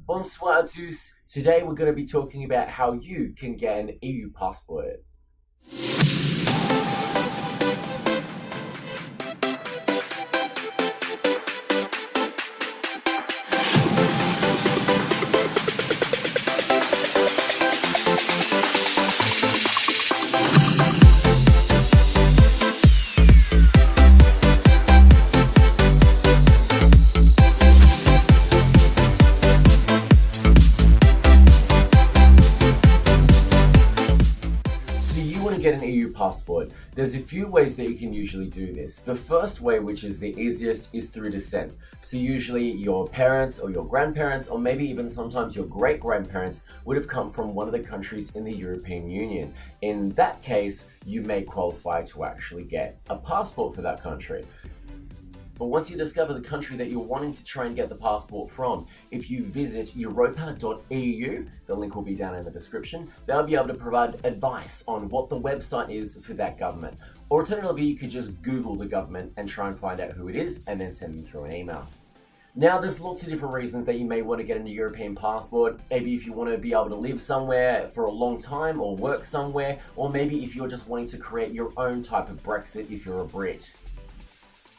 Bonsoir à tous. Today we're going to be talking about how you can get an EU passport. Get an EU passport. There's a few ways that you can usually do this. The first way, which is the easiest, is through descent. So usually your parents or your grandparents, or maybe even sometimes your great-grandparents, would have come from one of the countries in the European Union. In that case, you may qualify to actually get a passport for that country. But once you discover the country that you're wanting to try and get the passport from, if you visit europa.eu, the link will be down in the description, they'll be able to provide advice on what the website is for that government. Or alternatively, you could just Google the government and try and find out who it is and then send them through an email. Now, there's lots of different reasons that you may want to get a European passport. Maybe if you want to be able to live somewhere for a long time or work somewhere, or maybe if you're just wanting to create your own type of Brexit if you're a Brit.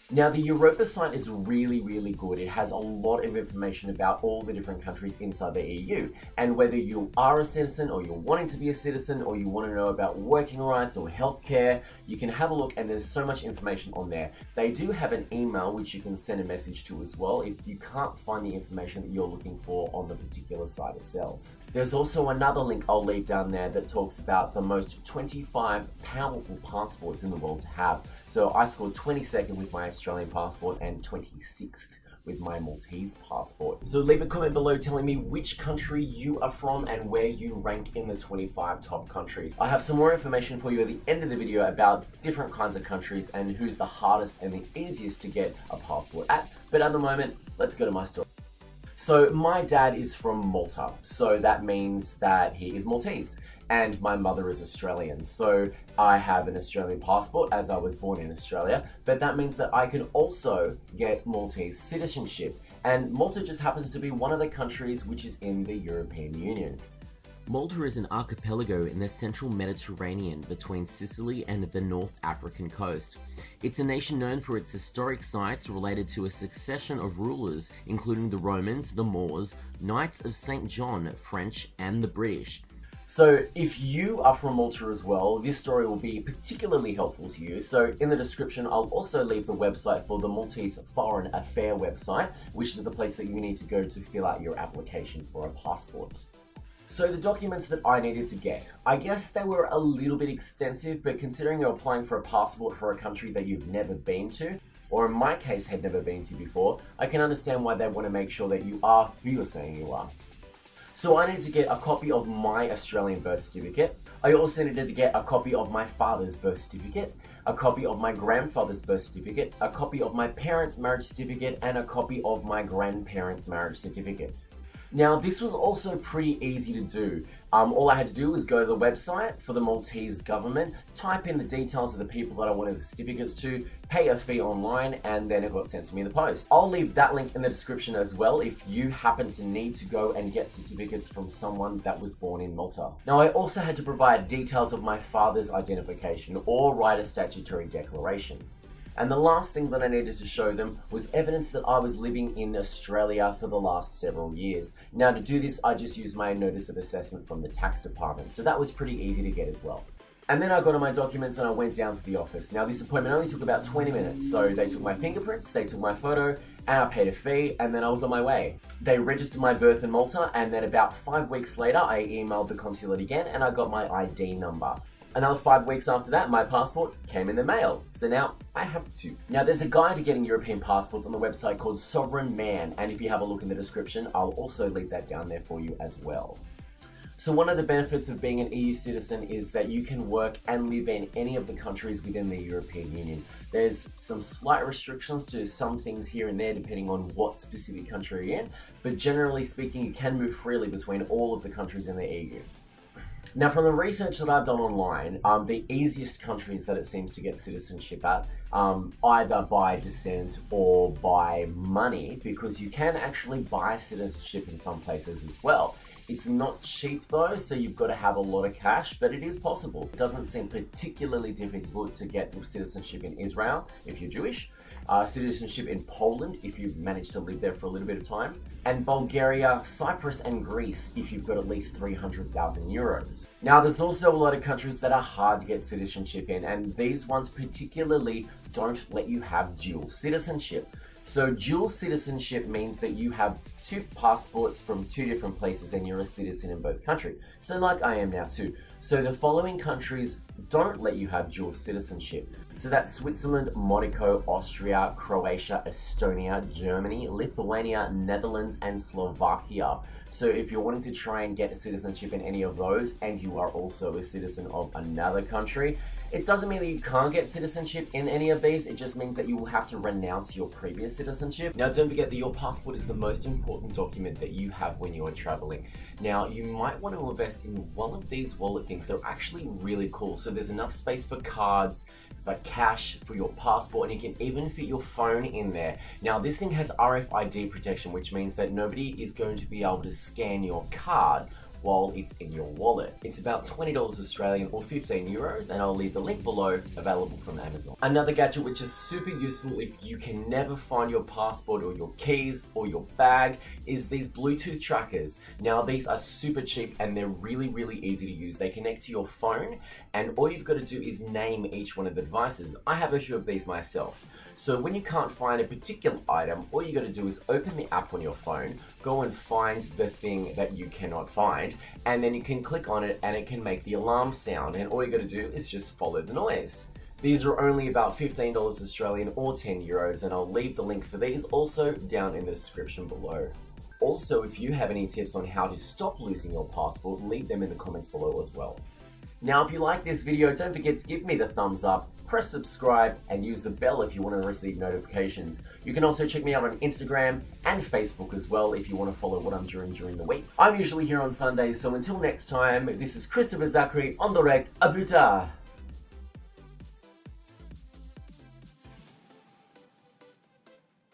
Now, the Europa site is really good. It has a lot of information about all the different countries inside the EU. And whether you are a citizen or you're wanting to be a citizen or you want to know about working rights or healthcare, you can have a look and there's so much information on there. They do have an email which you can send a message to as well if you can't find the information that you're looking for on the particular site itself. There's also another link I'll leave down there that talks about the most 25 powerful passports in the world to have. So I scored 22nd with my Australian passport and 26th with my Maltese passport. So leave a comment below telling me which country you are from and where you rank in the 25 top countries. I have some more information for you at the end of the video about different kinds of countries and who's the hardest and the easiest to get a passport at. But at the moment, let's go to my story. So my dad is from Malta, so that means that he is Maltese, and my mother is Australian. So I have an Australian passport as I was born in Australia, but that means that I can also get Maltese citizenship. And Malta just happens to be one of the countries which is in the European Union. Malta is an archipelago in the central Mediterranean between Sicily and the North African coast. It's a nation known for its historic sites related to a succession of rulers, including the Romans, the Moors, Knights of St. John, French, and the British. So if you are from Malta as well, this story will be particularly helpful to you. So in the description, I'll also leave the website for the Maltese Foreign Affairs website, which is the place that you need to go to fill out your application for a passport. So the documents that I needed to get, I guess they were a little bit extensive, but considering you're applying for a passport for a country that you've never been to, or in my case had never been to before, I can understand why they want to make sure that you are who you're saying you are. So I needed to get a copy of my Australian birth certificate. I also needed to get a copy of my father's birth certificate, a copy of my grandfather's birth certificate, a copy of my parents' marriage certificate, and a copy of my grandparents' marriage certificate. Now, this was also pretty easy to do. All I had to do was go to the website for the Maltese government, type in the details of the people that I wanted the certificates to, pay a fee online, and then it got sent to me in the post. I'll leave that link in the description as well if you happen to need to go and get certificates from someone that was born in Malta. Now, I also had to provide details of my father's identification or write a statutory declaration. And the last thing that I needed to show them was evidence that I was living in Australia for the last several years. Now, to do this, I just used my notice of assessment from the tax department, so that was pretty easy to get as well. And then I got all my documents and I went down to the office. Now, this appointment only took about 20 minutes, so they took my fingerprints, they took my photo, and I paid a fee, and then I was on my way. They registered my birth in Malta, and then about 5 weeks later, I emailed the consulate again, and I got my ID number. Another 5 weeks after that, my passport came in the mail. So now I have two. Now, there's a guide to getting European passports on the website called Sovereign Man. And if you have a look in the description, I'll also leave that down there for you as well. So one of the benefits of being an EU citizen is that you can work and live in any of the countries within the European Union. There's some slight restrictions to some things here and there depending on what specific country you're in, but generally speaking, you can move freely between all of the countries in the EU. Now, from the research that I've done online, the easiest countries that it seems to get citizenship at either by descent or by money, because you can actually buy citizenship in some places as well. It's not cheap though, so you've got to have a lot of cash, but it is possible. It doesn't seem particularly difficult to get citizenship in Israel if you're Jewish, citizenship in Poland if you've managed to live there for a little bit of time, and Bulgaria, Cyprus and Greece if you've got at least 300,000 euros. Now there's also a lot of countries that are hard to get citizenship in, and these ones particularly don't let you have dual citizenship. So dual citizenship means that you have two passports from two different places and you're a citizen in both countries. So like I am now too. So the following countries don't let you have dual citizenship. So that's Switzerland, Monaco, Austria, Croatia, Estonia, Germany, Lithuania, Netherlands, and Slovakia. So if you're wanting to try and get a citizenship in any of those and you are also a citizen of another country, it doesn't mean that you can't get citizenship in any of these, it just means that you will have to renounce your previous citizenship. Now don't forget that your passport is the most important document that you have when you are traveling. Now you might want to invest in one of these wallet things. They're actually really cool. So there's enough space for cards, for cash, for your passport, and you can even fit your phone in there. Now this thing has RFID protection, which means that nobody is going to be able to scan your card while it's in your wallet. It's about $20 Australian or 15 euros, and I'll leave the link below, available from Amazon. Another gadget which is super useful if you can never find your passport or your keys or your bag is these Bluetooth trackers. Now these are super cheap and they're really easy to use. They connect to your phone and all you've got to do is name each one of the devices. I have a few of these myself. So when you can't find a particular item, all you got to do is open the app on your phone, go and find the thing that you cannot find, and then you can click on it and it can make the alarm sound, and all you got to do is just follow the noise. These are only about $15 Australian or 10 euros, and I'll leave the link for these also down in the description below. Also, if you have any tips on how to stop losing your passport, leave them in the comments below as well. Now, if you like this video, don't forget to give me the thumbs up, press subscribe, and use the bell if you want to receive notifications. You can also check me out on Instagram and Facebook as well if you want to follow what I'm doing during the week. I'm usually here on Sundays, so until next time, this is Christopher Zachary on direct. A plus tard.